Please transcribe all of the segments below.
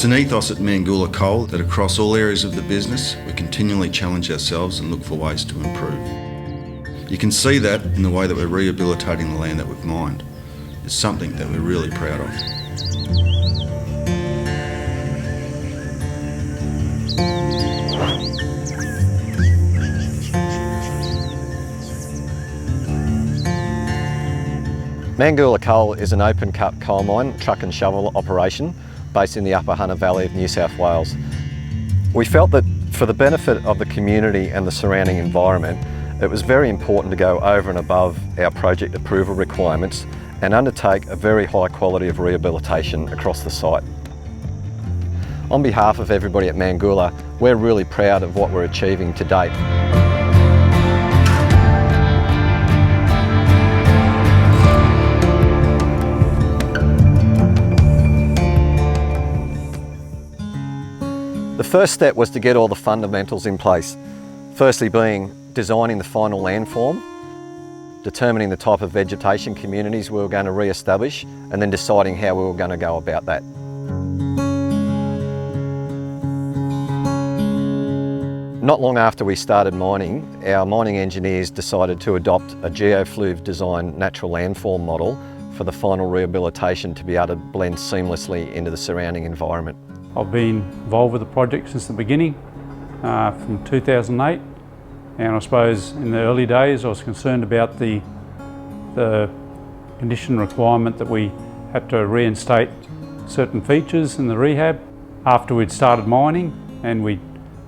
It's an ethos at Mangoola Coal that across all areas of the business, we continually challenge ourselves and look for ways to improve. You can see that in the way that we're rehabilitating the land that we've mined. It's something that we're really proud of. Mangoola Coal is an open-cut coal mine, truck and shovel operation based in the Upper Hunter Valley of New South Wales. We felt that for the benefit of the community and the surrounding environment, it was very important to go over and above our project approval requirements and undertake a very high quality of rehabilitation across the site. On behalf of everybody at Mangoola, we're really proud of what we're achieving to date. The first step was to get all the fundamentals in place. Firstly being designing the final landform, determining the type of vegetation communities we were going to re-establish, and then deciding how we were going to go about that. Not long after we started mining, our mining engineers decided to adopt a geofluve design natural landform model for the final rehabilitation to be able to blend seamlessly into the surrounding environment. I've been involved with the project since the beginning, from 2008, and I suppose in the early days I was concerned about the condition requirement that we had to reinstate certain features in the rehab. After we'd started mining and we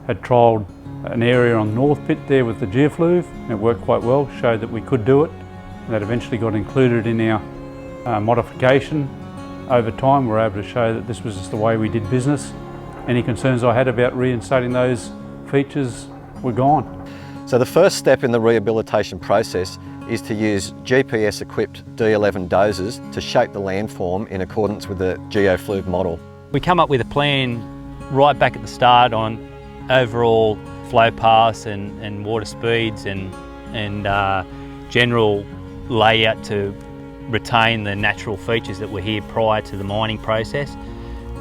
had trialled an area on the North Pit there with the geofluve, and it worked quite well, showed that we could do it. And that eventually got included in our modification. Over time, we were able to show that this was just the way we did business. Any concerns I had about reinstating those features were gone. So the first step in the rehabilitation process is to use GPS-equipped D11 dozers to shape the landform in accordance with the geofluve model. We come up with a plan right back at the start on overall flow paths and water speeds and general layout to retain the natural features that were here prior to the mining process.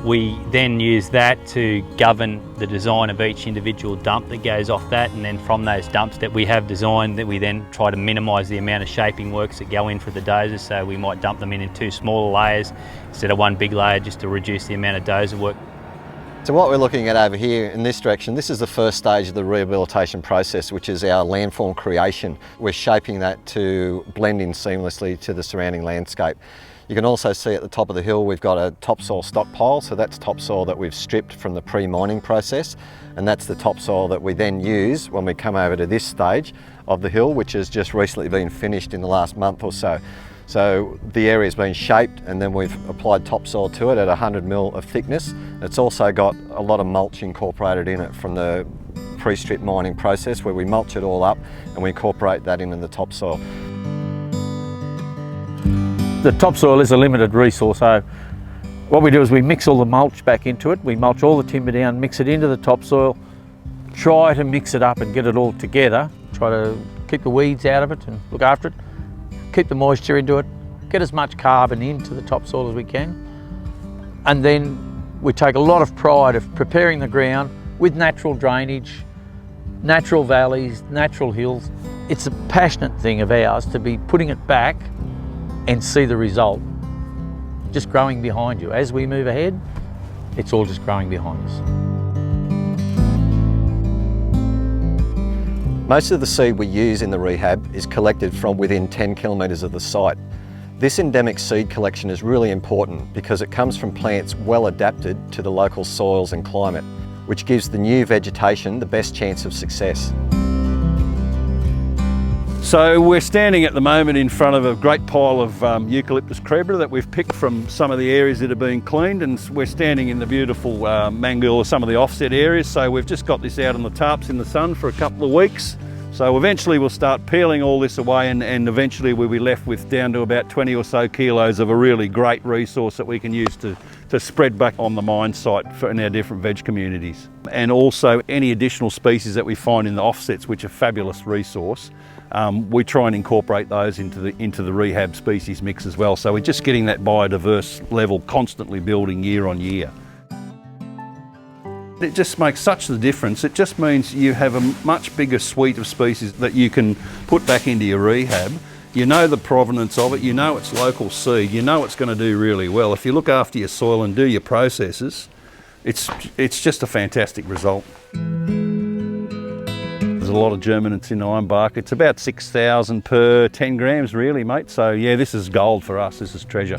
We then use that to govern the design of each individual dump that goes off that, and then from those dumps that we have designed, that we then try to minimise the amount of shaping works that go in for the dozers, so we might dump them in two smaller layers instead of one big layer, just to reduce the amount of dozer work. So what we're looking at over here in this direction, this is the first stage of the rehabilitation process, which is our landform creation. We're shaping that to blend in seamlessly to the surrounding landscape. You can also see at the top of the hill we've got a topsoil stockpile, so that's topsoil that we've stripped from the pre-mining process, and that's the topsoil that we then use when we come over to this stage of the hill, which has just recently been finished in the last month or so. So the area's been shaped and then we've applied topsoil to it at 100 mil of thickness. It's also got a lot of mulch incorporated in it from the pre-strip mining process, where we mulch it all up and we incorporate that into the topsoil. The topsoil is a limited resource, so what we do is we mix all the mulch back into it. We mulch all the timber down, mix it into the topsoil, try to mix it up and get it all together, try to keep the weeds out of it and look after it. Keep the moisture into it, get as much carbon into the topsoil as we can. And then we take a lot of pride of preparing the ground with natural drainage, natural valleys, natural hills. It's a passionate thing of ours to be putting it back and see the result just growing behind you. As we move ahead, it's all just growing behind us. Most of the seed we use in the rehab is collected from within 10 kilometres of the site. This endemic seed collection is really important because it comes from plants well adapted to the local soils and climate, which gives the new vegetation the best chance of success. So we're standing at the moment in front of a great pile of eucalyptus crebra that we've picked from some of the areas that are being cleaned, and we're standing in the beautiful Mangoola, some of the offset areas. So we've just got this out on the tarps in the sun for a couple of weeks. So eventually we'll start peeling all this away, and eventually we'll be left with down to about 20 or so kilos of a really great resource that we can use to spread back on the mine site in our different veg communities. And also any additional species that we find in the offsets, which are a fabulous resource, we try and incorporate those into the rehab species mix as well. So we're just getting that biodiverse level constantly building year on year. It just makes such the difference. It just means you have a much bigger suite of species that you can put back into your rehab. You know the provenance of it, you know it's local seed, you know it's going to do really well. If you look after your soil and do your processes, it's just a fantastic result. There's a lot of germinants in ironbark. It's about 6,000 per 10 grams really, mate. So yeah, this is gold for us, this is treasure.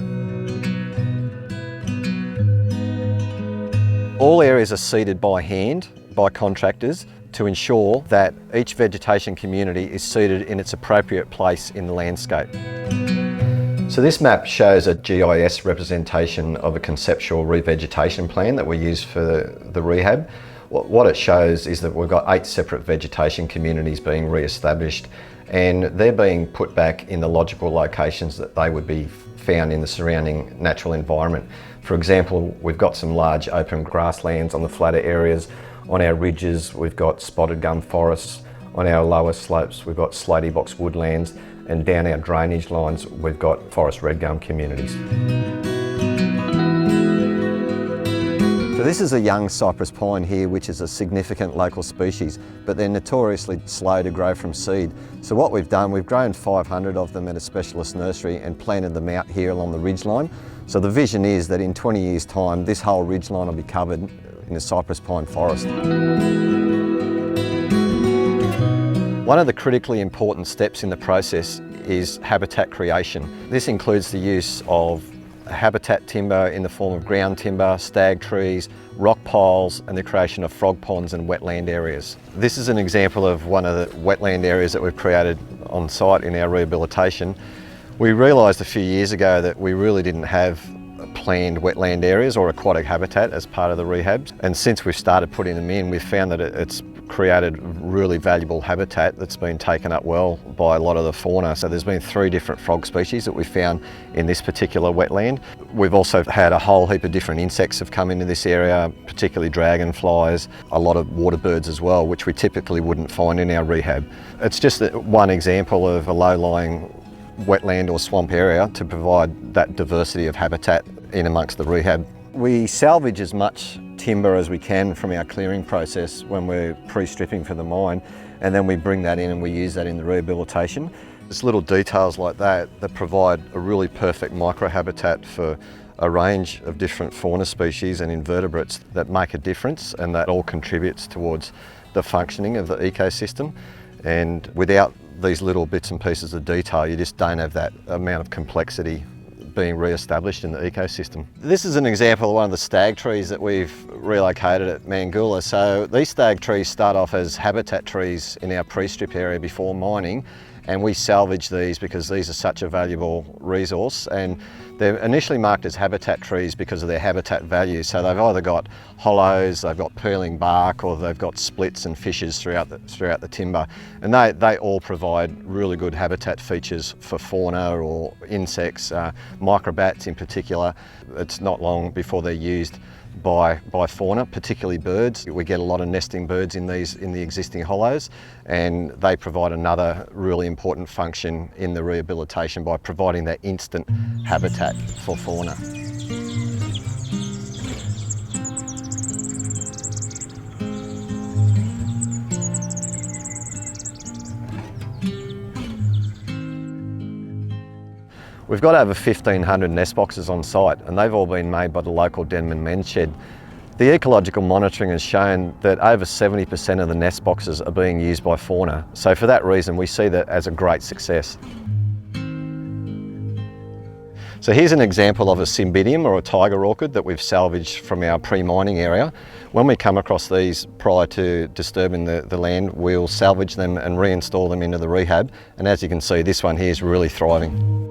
All areas are seeded by hand, by contractors, to ensure that each vegetation community is seeded in its appropriate place in the landscape. So this map shows a GIS representation of a conceptual revegetation plan that we use for the rehab. What it shows is that we've got 8 separate vegetation communities being re-established, and they're being put back in the logical locations that they would be found in the surrounding natural environment. For example, we've got some large open grasslands on the flatter areas. On our ridges, we've got spotted gum forests. On our lower slopes, we've got slaty box woodlands. And down our drainage lines, we've got forest red gum communities. So this is a young cypress pine here, which is a significant local species, but they're notoriously slow to grow from seed. So what we've done, we've grown 500 of them at a specialist nursery and planted them out here along the ridgeline. So the vision is that in 20 years' time, this whole ridgeline will be covered in a cypress pine forest. One of the critically important steps in the process is habitat creation. This includes the use of habitat timber in the form of ground timber, stag trees, rock piles, and the creation of frog ponds and wetland areas. This is an example of one of the wetland areas that we've created on site in our rehabilitation. We realised a few years ago that we really didn't have planned wetland areas or aquatic habitat as part of the rehabs, and since we've started putting them in, we've found that it's created really valuable habitat that's been taken up well by a lot of the fauna. So there's been 3 different frog species that we found in this particular wetland. We've also had a whole heap of different insects have come into this area, particularly dragonflies, a lot of water birds as well, which we typically wouldn't find in our rehab. It's just one example of a low-lying wetland or swamp area to provide that diversity of habitat in amongst the rehab. We salvage as much timber as we can from our clearing process when we're pre-stripping for the mine, and then we bring that in and we use that in the rehabilitation. It's little details like that that provide a really perfect microhabitat for a range of different fauna species and invertebrates that make a difference, and that all contributes towards the functioning of the ecosystem. And without these little bits and pieces of detail, you just don't have that amount of complexity being re-established in the ecosystem. This is an example of one of the stag trees that we've relocated at Mangoola. So these stag trees start off as habitat trees in our pre-strip area before mining, and we salvage these because these are such a valuable resource, and they're initially marked as habitat trees because of their habitat value. So they've either got hollows, they've got peeling bark, or they've got splits and fissures throughout the timber. And they all provide really good habitat features for fauna or insects, microbats in particular. It's not long before they're used by fauna, particularly birds. We get a lot of nesting birds in the existing hollows, and they provide another really important function in the rehabilitation by providing that instant habitat for fauna. We've got over 1,500 nest boxes on site, and they've all been made by the local Denman Men's Shed. The ecological monitoring has shown that over 70% of the nest boxes are being used by fauna. So for that reason, we see that as a great success. So here's an example of a cymbidium or a tiger orchid that we've salvaged from our pre-mining area. When we come across these prior to disturbing the land, we'll salvage them and reinstall them into the rehab. And as you can see, this one here is really thriving.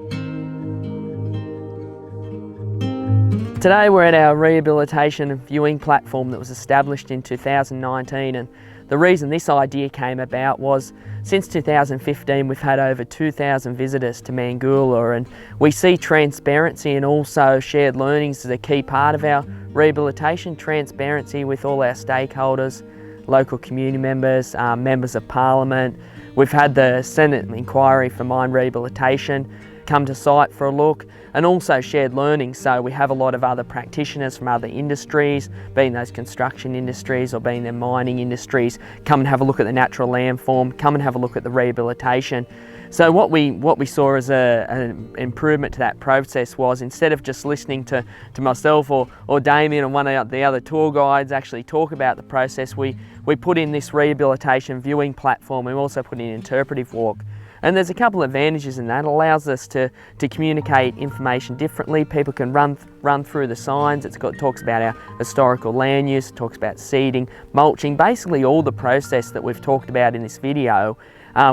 Today we're at our rehabilitation and viewing platform that was established in 2019, and the reason this idea came about was since 2015 we've had over 2,000 visitors to Mangoola, and we see transparency and also shared learnings as a key part of our rehabilitation. Transparency with all our stakeholders, local community members, members of parliament. We've had the Senate inquiry for mine rehabilitation, come to site for a look, and also shared learning. So we have a lot of other practitioners from other industries, being those construction industries or being the mining industries, come and have a look at the natural landform, come and have a look at the rehabilitation. So what we saw as an improvement to that process was, instead of just listening to myself or Damien and one of the other tour guides actually talk about the process, we put in this rehabilitation viewing platform. We also put in an interpretive walk. And there's a couple of advantages in that. It allows us to communicate information differently. People can run through the signs. It talks about our historical land use, it talks about seeding, mulching, basically all the process that we've talked about in this video,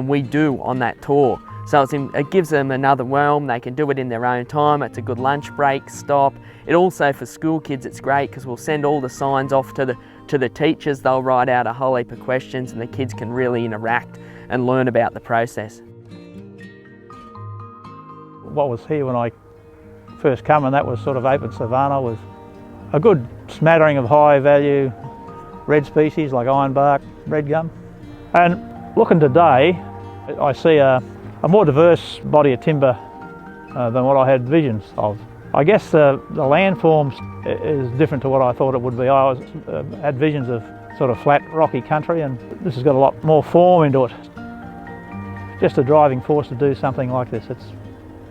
we do on that tour. So it gives them another realm. They can do it in their own time. It's a good lunch break, stop. It also, for school kids, it's great because we'll send all the signs off to the teachers. They'll write out a whole heap of questions and the kids can really interact and learn about the process. What was here when I first come, and that was sort of open savanna, was a good smattering of high value red species like ironbark, red gum. And looking today, I see a more diverse body of timber than what I had visions of. I guess the landforms is different to what I thought it would be. I had visions of sort of flat, rocky country, and this has got a lot more form into it. Just a driving force to do something like this.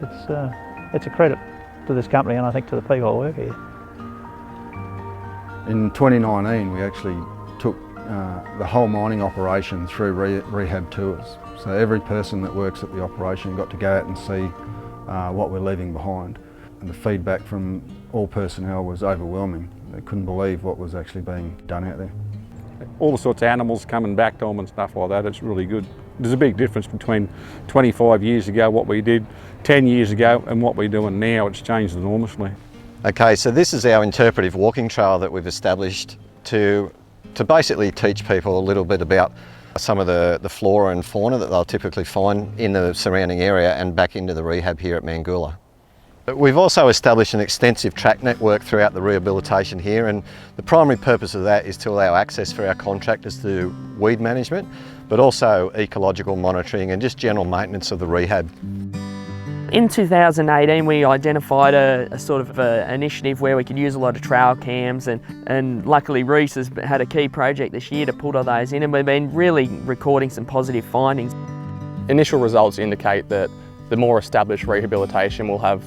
It's a credit to this company, and I think to the people who work here. In 2019, we actually took the whole mining operation through rehab tours. So every person that works at the operation got to go out and see what we're leaving behind. And the feedback from all personnel was overwhelming. They couldn't believe what was actually being done out there. All the sorts of animals coming back to them and stuff like that, it's really good. There's a big difference between 25 years ago, what we did 10 years ago, and what we're doing now. It's changed enormously. Okay, so this is our interpretive walking trail that we've established to basically teach people a little bit about some of the flora and fauna that they'll typically find in the surrounding area and back into the rehab here at Mangoola. We've also established an extensive track network throughout the rehabilitation here, and the primary purpose of that is to allow access for our contractors to weed management, but also ecological monitoring and just general maintenance of the rehab. In 2018, we identified a sort of initiative where we could use a lot of trail cams, and luckily Reece has had a key project this year to put all those in, and we've been really recording some positive findings. Initial results indicate that the more established rehabilitation will have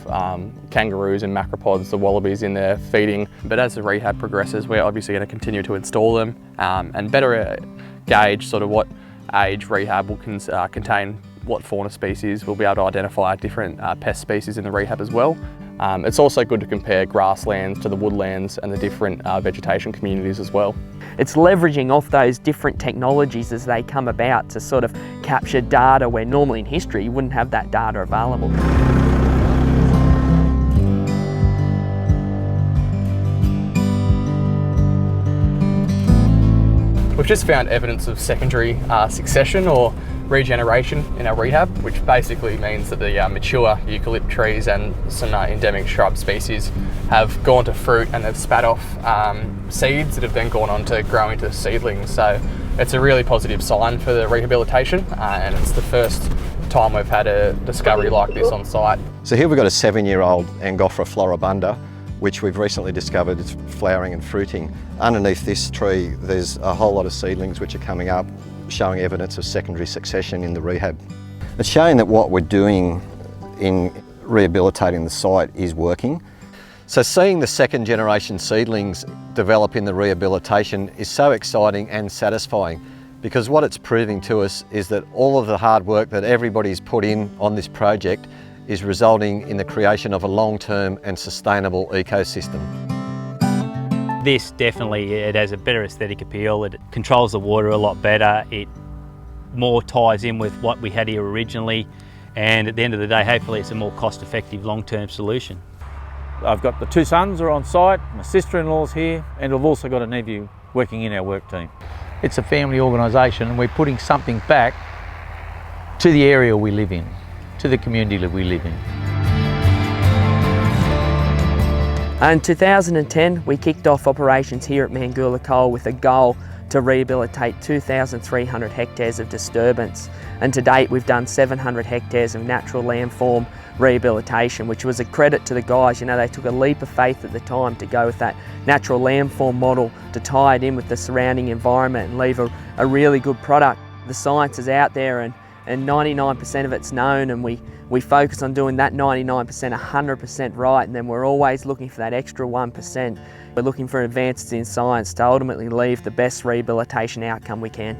kangaroos and macropods, the wallabies in there feeding. But as the rehab progresses, we're obviously going to continue to install them and better gauge sort of what age rehab will contain what fauna species. We'll be able to identify different pest species in the rehab as well. It's also good to compare grasslands to the woodlands and the different vegetation communities as well. It's leveraging off those different technologies as they come about to sort of capture data where normally in history you wouldn't have that data available. We've just found evidence of secondary succession or regeneration in our rehab, which basically means that the mature eucalypt trees and some endemic shrub species have gone to fruit and they've spat off seeds that have then gone on to grow into seedlings. So it's a really positive sign for the rehabilitation, and it's the first time we've had a discovery like this on site. So here we've got a 7-year-old Angophora floribunda, which we've recently discovered is flowering and fruiting. Underneath this tree, there's a whole lot of seedlings which are coming up, showing evidence of secondary succession in the rehab. It's showing that what we're doing in rehabilitating the site is working. So seeing the second generation seedlings develop in the rehabilitation is so exciting and satisfying, because what it's proving to us is that all of the hard work that everybody's put in on this project is resulting in the creation of a long-term and sustainable ecosystem. This definitely, it has a better aesthetic appeal. It controls the water a lot better. It more ties in with what we had here originally. And at the end of the day, hopefully it's a more cost-effective long-term solution. I've got the 2 sons are on site, my sister-in-law's here, and I've also got a nephew working in our work team. It's a family organisation, and we're putting something back to the area we live in, to the community that we live in. In 2010, we kicked off operations here at Mangoola Coal with a goal to rehabilitate 2,300 hectares of disturbance. And to date we've done 700 hectares of natural landform rehabilitation, which was a credit to the guys. You know, they took a leap of faith at the time to go with that natural landform model to tie it in with the surrounding environment and leave a really good product. The science is out there and 99% of it's known, and we focus on doing that 99% 100% right, and then we're always looking for that extra 1%. We're looking for advances in science to ultimately leave the best rehabilitation outcome we can.